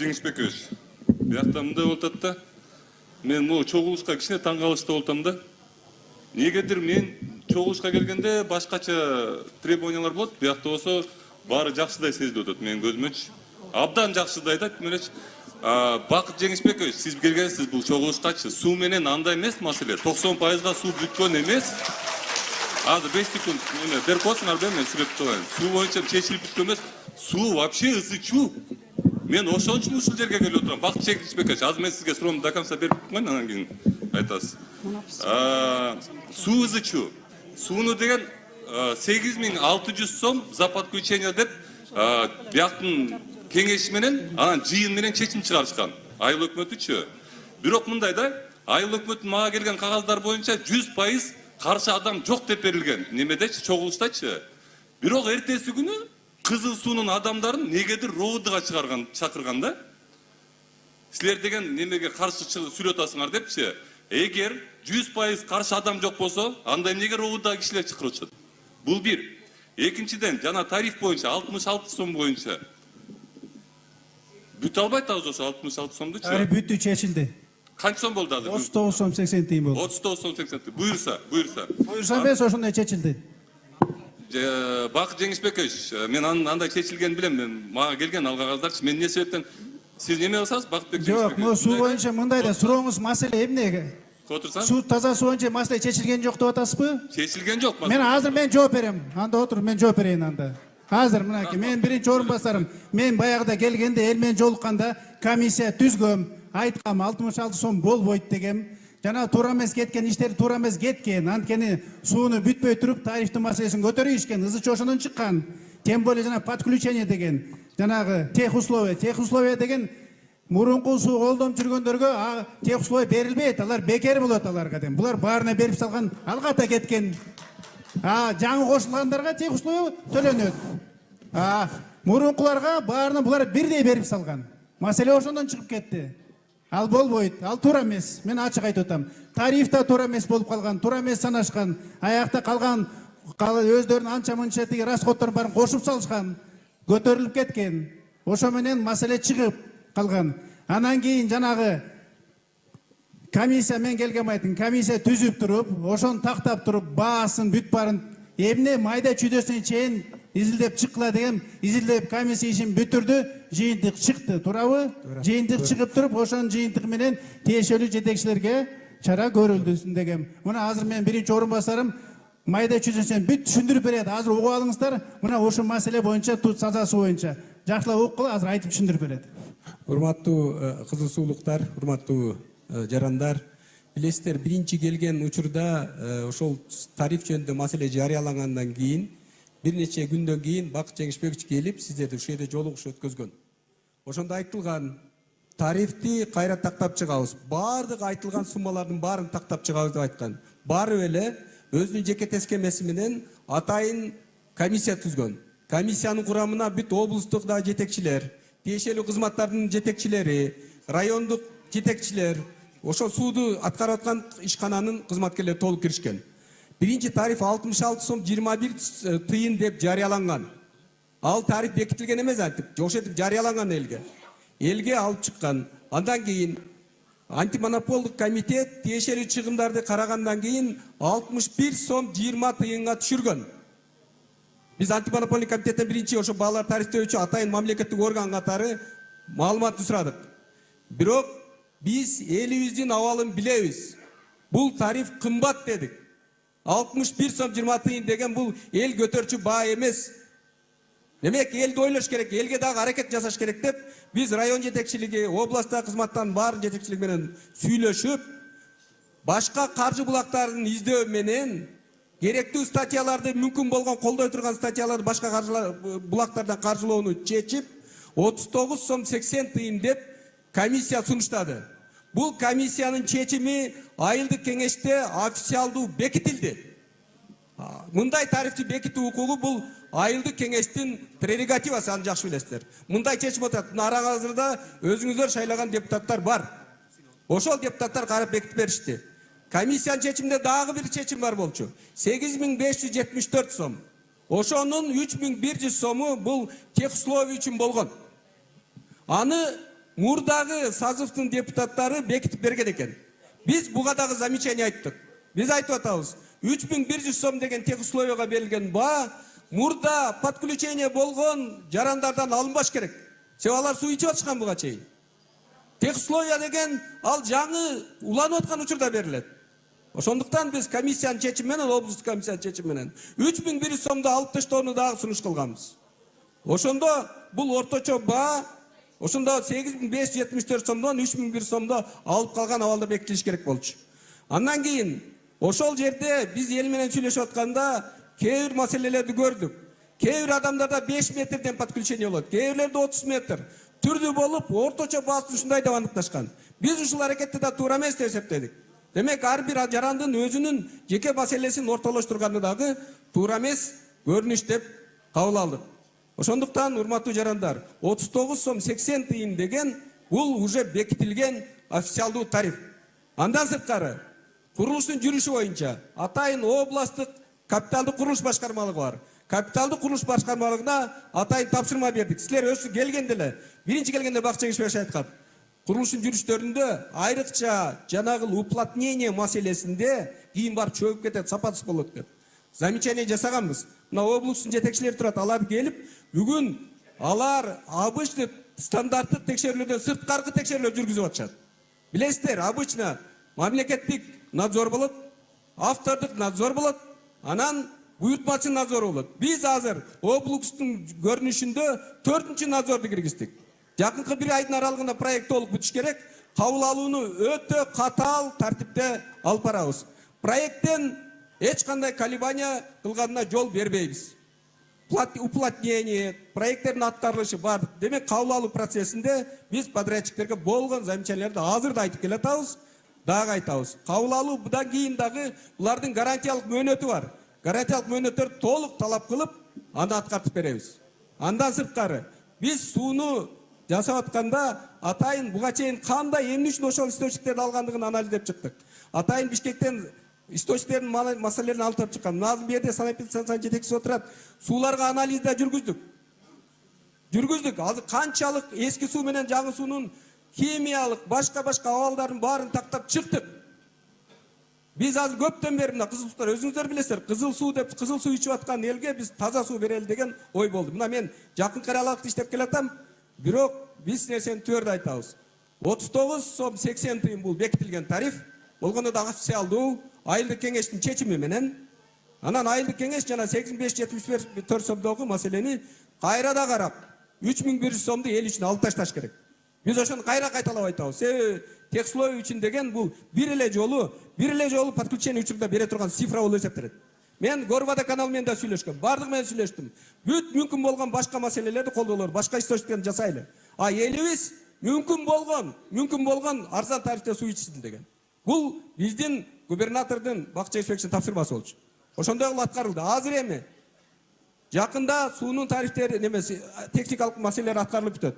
Жеңишбекович. Биякта мындай болуп атат да. Мен могу чогулушка кичине таң калышта болуп атам да. Негедир мен чогулушка келгенде башкача требованиялар болот. Биякта болсо баары жакшыдай сезилип атат менин көзүмөчү. Абдан жакшыдай да менечи. Бакыт Жеңишбекович, сиз келгенсиз бул чогулушкачы. Суу менен андай эмес маселе. 90%га суу бүткөн эмес. Азыр 5 секунд берип коесуңар да мен сүрөт кылайын. Суу боюнча чечилип бүткөн эмес. Суу вообще ызычуу. Мен ошон үчүн ушул жерге келип отурам. Бакыт Жеңишбекович, азыр мен сизге суроомду до конца берип коеюн, анан кийин айтасыз. Суу ызычуу. Сууну деген 8600 сом за подключение деп бияктын кеңеши менен анан жыйын менен чечим чыгарышкан. Айыл өкмөтүчү. Бирок мындай да, айыл өкмөтүн мага келген кагаздар боюнча 100% каршы адам жок деп берилген. Немедечи, чогулуштачы. Бирок эртеси күнү Кызыл суунун адамдарын негедир РОВДга чакырган да. Силер деген немеге каршы сүрөтасыңар депчи. Эгер 100% каршы адам жок болсо, анда эмнеге РОВДга кишилер чакырышат? Бул бир. Экинчиден, жана тариф боюнча 66 сом боюнча бүтө албайт азыр ошо 66 сомдучу. Бүттү, чечилди. Канча сом болду азыр? 39 сом 80 тыйын болду. 39 сом 80 тыйын. Буюрса. Эмес, ошондой чечилди. Бакыт Жеңишбекович, мен андай чечилген билем, мен мага келген ал кагаздарчы. Мен эмне себептен сиз неме кылсаңыз, Бакытбек Жеңишбекович? Жок, могу суу боюнча мындай да сурооңуз маселе эмне? Суу таза суу боюнча маселе чечилген жок деп атасызбы? Чечилген жок. Мен жооп берем. Анда отуруп, мен жооп берейин анда. Азыр мынакей, мен биринчи орун басарым. Мен баягыда келгенде эл менен жолукканда комиссия түзгөм, айткам 66 сом болбойт дегем. Жана туура эмес кеткен иштер туура эмес кеткен. Анткени сууну бүтпөй туруп тарифтин маселесин көтөрүшкөн. Ызычы ошондон чыккан. Тем более жана подключение деген, жанагы тех условия деген мурунку суу колдонуп жүргөндөргө тех условия берилбейт. Алар бекер болот аларга деген. Булар баарына берип салган, алгата кеткен. Жаңы кошулгандарга тех условия төлөнөт. Мурункуларга баарына булар бирдей берип салган. Маселе ошондон чыгып кетти. Ал болбойт, ал туура эмес. Мен ачык айтып атам. Тариф да туура эмес болуп калган, туура эмес санашкан. Аякта калган өздөрүнүн анча мынча тиги расходторун баарын кошуп салышкан, көтөрүлүп кеткен. Ошо менен маселе чыгып калган. Анан кийин жанагы комиссия, мен келген айтын, комиссия түзүп туруп, ошону тактап туруп, баасын бүт баарын эмне майда чүйдөсүнө чейин изилдеп чыккыла деген, изилдеп комиссия ишин бүтүрдү, жыйынтык чыкты, туурабы? Жыйынтык чыгып туруп, ошонун жыйынтыгы менен тиешелүү жетекчилерге чара көрүлдү дегем. Мына азыр мен биринчи орун басарым, майда чүйдөсүн бүт түшүндүрүп берет. Азыр угуп алыңыздар, мына ошол маселе боюнча, тазасы боюнча жакшылап уккула, азыр айтып түшүндүрүп берет. Урматтуу кызыл суулуктар, урматтуу жарандар, билесиздер, биринчи келген учурда ошол тариф жөнүндө маселе жарыялангандан кийин бир нече күндөн кийин Бакыт Жеңишбекович келип сиздерди ушул жерде жолугуш өткөзгөн. Ошондо айтылган тарифти кайра тактап чыгабыз. Баардык айтылган суммалардын баарын тактап чыгабыз деп айткан. Баары эле өзүнүн жеке тескемеси менен атайын комиссия түзгөн. Комиссиянын курамына бүт облустук да жетекчилер, тиешелүү кызматтардын жетекчилери, райондук жетекчилер, ошо сууду аткарып аткан ишкананын кызматкерлери толук киришкен. Биринчи тариф 66 сом 21 тыйын деп жарыяланган. Ал тариф бекитилген эмес, ошентип жарыяланган элге. Элге алып чыккан. Андан кийин антимонополдук комитет тиешелүү чыгымдарды карагандан кийин 61 сом 20 тыйынга түшүргөн. Биз антимонополдук комитеттен биринчи ошо баалар тарифтөөчү атайын мамлекеттик орган катары маалымат сурадык. Бирок биз элибиздин абалын билебиз. Бул тариф кымбат дедик. 61 сом 20 тыйын деген бул эл көтөрчү баа эмес. Демек элди ойлош керек, элге дагы аракет жасаш керек деп биз район жетекчилиги, областтагы кызматтардын баарын жетекчилиги менен сүйлөшүп, башка каржы булактарын издөө менен керектүү статьяларды, мүмкүн болгон колдой турган статьяларды башка каржылар булактардан каржылоону чечип, 39 сом 80 тыйын деп комиссия сунуштады. Бул комиссиянын чечими айылдык кеңеште официалдуу бекитилди. Мындай тарифти бекитүү укугу бул айылдык кеңештин прерогативасы, аны жакшы билесиздер. Мындай чечим атат. Араңызда өзүңүздөр шайлаган депутаттар бар. Ошол депутаттар карап бекитип беришти. Комиссиянын чечиминде дагы бир чечим бар болчу. 8574 сом. Ошонун 3100 сому бул тех условия үчүн болгон. Аны мурдагы сазывдын депутаттары бекитип берген экен. Биз буга дагы замечание айттык. Биз айтып атабыз, 3100 сом деген тех условияга берилген баа мурда подключение болгон жарандардан алынбаш керек. Себеби алар суу ичип атышкан буга чейин. Тех условия деген ал жаңы уланып аткан учурда берилет. Ошондуктан биз комиссиянын чечими менен, облустук комиссиянын чечими менен 3100 сомду алып таштоону дагы сунуш кылганбыз. Ошондо бул орточо баа ошондо 8574 сомдон 3100 сомдо алып калган абалда бекитилиш керек болчу. Андан кийин ошол жерде биз эл менен сүйлөшүп атканда кээ бир маселелерди көрдүк. Кээ бир адамдарда 5 метрден подключение болот, кээ бирлерде 30 метр. Түрдүү болуп, орточо баасы ушундай деп аныкташкан. Биз ушул аракетти да туура эмес деп эсептедик. Демек ар бир жарандын өзүнүн жеке маселесин ортолоштурганы дагы туура эмес көрүнүш деп кабыл алдык. Ошондуктан урматтуу жарандар, 39 сом 80 тыйын деген бул уже бекитилген официалдуу тариф. Андан сырткары курулуштун жүрүшү боюнча атайын областтык капиталдык курулуш башкармалыгы бар. Капиталдык курулуш башкармалыгына атайын тапшырма бердик. Силер өзү келгенде эле, биринчи келгенде Бакчы Кеңешбаев айткан. Курулуштун жүрүштөрүндө айрыкча жанагы уплотнение маселесинде кийин барып чөгүп кетет, сапатсыз болот деп. Замечание жасаганбыз. Мына облустун жетекчилери турат, алар келип, бүгүн алар обычный стандарттык текшерүүлөрдөн сырткаркы текшерүүлөр жүргүзүп атышат. Билесиздер, обычно мамлекеттик надзор болот, автордук надзор болот, анан буйртмачы надзор болот. Биз азыр облустун көрүнүшүндө 4-чү надзорду киргиздик. Жакынкы бир айдын аралыгында проект толук бүтүш керек. Кабыл алууну өтө катаал тартипте алып барабыз. Проекттен эч кандай колебания кылганына жол бербейбиз. Уплотнение, проекттердин аткарылышы бар. Демек кабыл алуу процессинде биз подрядчиктерге болгон замечанияларды азыр да айтып келатабыз, дагы айтабыз. Кабыл алуудан кийин дагы булардын гарантиялык мөөнөтү бар. Гарантиялык мөөнөттөрдү толук талап кылып, аны аткартып беребиз. Андан сырткары биз сууну жасап атканда атайын буга чейин кандай эмне үчүн ошол источниктерди алгандыгын анализдеп чыктык. Атайын Бишкектен источниктердин маселелерин алып чыккан. Назым Берде санэпидстанциянын жетекчиси отурат. Сууларга анализ да жүргүздүк. Азыр канчалык эски суу менен жаңы суунун химиялык, башка абалдарын баарын тактап чыктык. Биз азыр көптөн бери мына кызылсуудар өзүңүздөр билесиздер, кызыл суу деп кызыл суу ичип аткан элге биз таза суу берели деген ой болду. Мына мен жакынкы аралыкта иштеп келатам, бирок биз нерсени түбөрдө айтабыз. 39 сом 80 тыйын бул бекитилген тариф, болгондо да официалдуу айылдык кеңештин чечими менен. Анан айылдык кеңеш жана 8574 сомдогу маселени кайра да карап, 3100 сомду эл үчүн алып ташташ керек. Биз ошону кайра кайталап айтабыз. Себеби тех условия үчүн деген бул бир эле жолу подключение учурда бере турган цифра болуп эсептелет. Мен Горвода канал менен да сүйлөшкөм, бардыгы менен сүйлөштүм. Бүт мүмкүн болгон башка маселелерди колдолор, башка источниктерди жасайлы. А элибиз мүмкүн болгон арзан тарифте суу ичсин деген. Бул биздин губернатордун Бакчы Кеңешбаевдин тапшырмасы болчу. Ошондой кылып аткарылды. Азыр эми жакында суунун тарифтери немеси техникалык маселелер аткарылып бүтөт.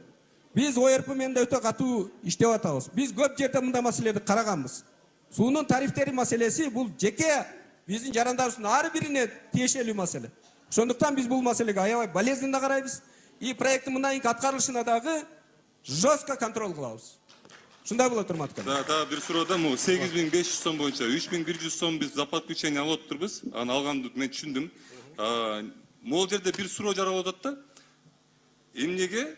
Биз ОРП менен да өтө катуу иштеп атабыз. Биз көп жерде мындай маселелерди караганбыз. Суунун тарифтери маселеси бул жеке биздин жарандарыбыздын ар бирине тиешелүү маселе. Ошондуктан биз бул маселеге аябай болезненно карайбыз. И проекттин мындан кийинки аткарылышына дагы жестко контроль кылабыз. Ушундай болот урматтуу. Да, бир суроодо 8500 сом боюнча 3100 сом биз за подключение алып отурбуз. Аны алганды мен түшүндүм. Могул жерде бир суроо жаралып атат да. Эмнеге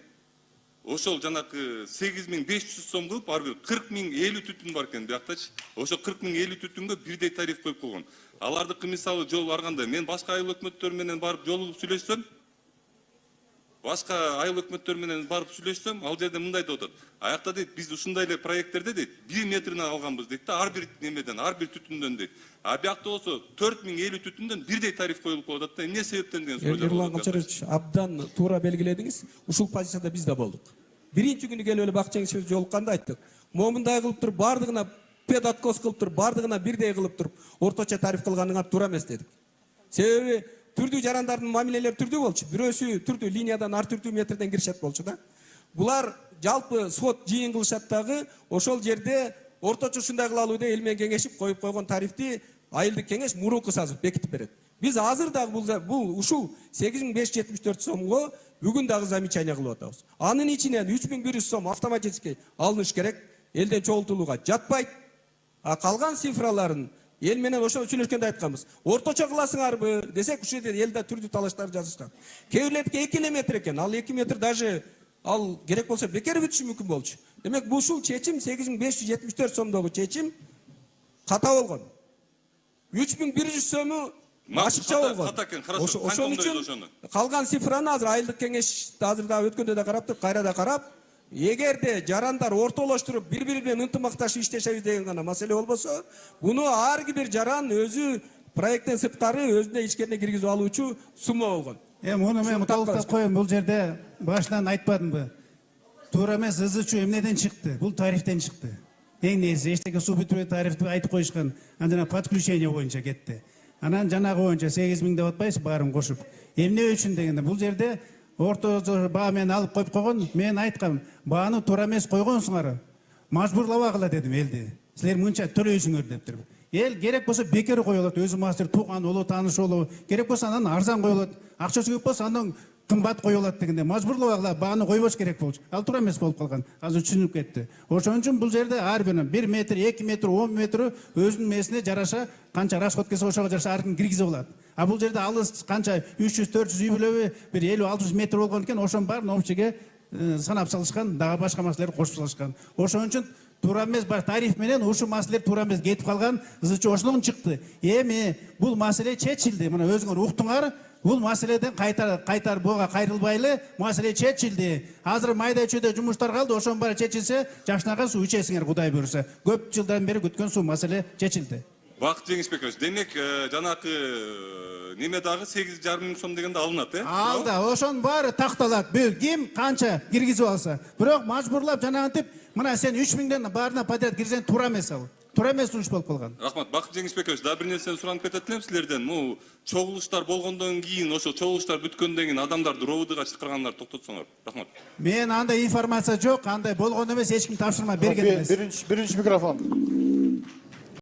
ошол жанакы 8500 сом кылып ар бир 40.000 50 түтүн бар экен бияктачы. Ошо 40.000 50 түтүнгө бирдей тариф коюп койгон. Алардыкы мисалы жол барганда мен башка айыл өкмөттөр менен барып жолугуп сүйлөшсөм, ал жерде мындай деп атат. Аякта дейт, биз ушундай эле проекттерде дейт, 1 метринен алганбыз дейт да, ар бир немеден, ар бир түтүндөн дейт. А биякта болсо 4050 түтүндөн бирдей тариф коюлуп коюлат да. Эмне себептен деген суроо. Эрлан Калчарович, абдан туура белгиледиңиз. Ушул позицияда биз да болдук. Биринчи күнү келип эле Бакчы Кеңешбаев жолукканда айттык. Момундай кылып туруп бардыгына педоткос кылып туруп бардыгына бирдей кылып туруп орточо тариф кылганыңар туура эмес дедик. Себеби түрдүү жарандардын мамилелери түрдүү болчу. Бирөөсү түрдүү линиядан ар түрдүү метрден киришет болчу да. Булар жалпы сот жыйын кылышат дагы ошол жерде орточо ушундай кыла алуу деп эл менен кеңешип коюп койгон тарифти айылдык кеңеш мурунку сазып бекитип берет. Биз азыр дагы бул ушул 8574 сомго бүгүн дагы замечание кылып атабыз. Анын ичинен 3100 сом автоматически алыныш керек, элден чогултулууга жатпайт. А калган цифраларын эл менен ошо сүйлөшкөндө айтканбыз. Орточо кыласыңарбы десек, ушул жерде элде түрдүү талаштар жазышкан. Кээ бирлердики 2 метр экен, ал 2 метр даже ал керек болсо бекер бүтүшү мүмкүн болчу. Демек ушул чечим 8574 сомдогу чечим ката болгон. 3100 сому ашыкча болгон. Ошон үчүн калган цифраны азыр айылдык кеңеш азыр да өткөндө да карап туруп, кайра да карап, эгерде жарандар ортолоштуруп бири-бири менен ынтымакташып иштешебиз деген гана маселе болбосо, буну ар бир жаран өзү проекттен сырткары өзүнө ичкерине киргизип алуучу сумма болгон. Муну мен талкуулап коеюн, бул жерде башынан айтпадымбы? Туура эмес, ызычуу эмнеден чыкты? Бул тарифтен чыкты. Эң негизи эчтеке суу бүтүрүү тарифти айтып коюшкан, анан подключение боюнча кетти. Анан жанагы боюнча 8000 деп атпайсыз баарын кошуп. Эмне үчүн дегенде бул жерде орто баа менен алып коюп койгон, мен айткам, бааны туура эмес койгонсуңар. Мажбурлабагыла дедим элди. Силер мынча төлөйсүңөр деп туруп. Эл керек болсо бекер коюлат, өзү мастер тууган улу, тааныш улу, керек болсо анан арзан коюлат, акчасы көп болсо андан кымбат коюлат дегенде мажбурлабагыла бааны койбош керек болчу. Ал туура эмес болуп калган. Азыр түшүнүп кетти. Ошон үчүн бул жерде ар бир 1 метр, 2 метр, 10 метр өзүнүн месине жараша канча расход келсе ошого жараша ар ким киргизе болот. А бул жерде алыс канча 300-400 үй бүлөбү бир 50-600 метр болгон экен, ошонун баарын общеге санап салышкан, дагы башка маселелер кошуп салышкан. Ошон үчүн туура эмес бар тариф менен ушул маселелер туура эмес кетип калган, ызычы ошондон чыкты. Эми бул маселе чечилди. Мына өзүңөр уктуңар, бул маселеден кайтар буга кайрылбайлы, маселе чечилди. Азыр майда чөйдө жумуштар калды, ошонун баары чечилсе, жашнаган суу ичесиңер, Кудай буйруса. Көп жылдан бери күткөн суу маселе чечилди. Бакыт Жеңишбекович, демек жанакы неме дагы 8,5 миң сом дегенде алынат, Алда, ошонун баары такталат. Бул ким канча киргизип алса. Бирок мажбурлап жанагынтип, мына сен 3 миңден баарына подряд кирсең туура эмес ал. Туура эмес уруш болуп калган. Рахмат. Бакыт Жеңишбекович, дагы бир нерсени суранып кетет элем силерден. Могу чогулуштар болгондон кийин, ошо чогулуштар бүткөндөн кийин адамдарды ровдга чакыргандар токтотсоңор. Рахмат. Мен андай информация жок, андай болгон эмес, эч ким тапшырма берген эмес. Birinci mikrofon.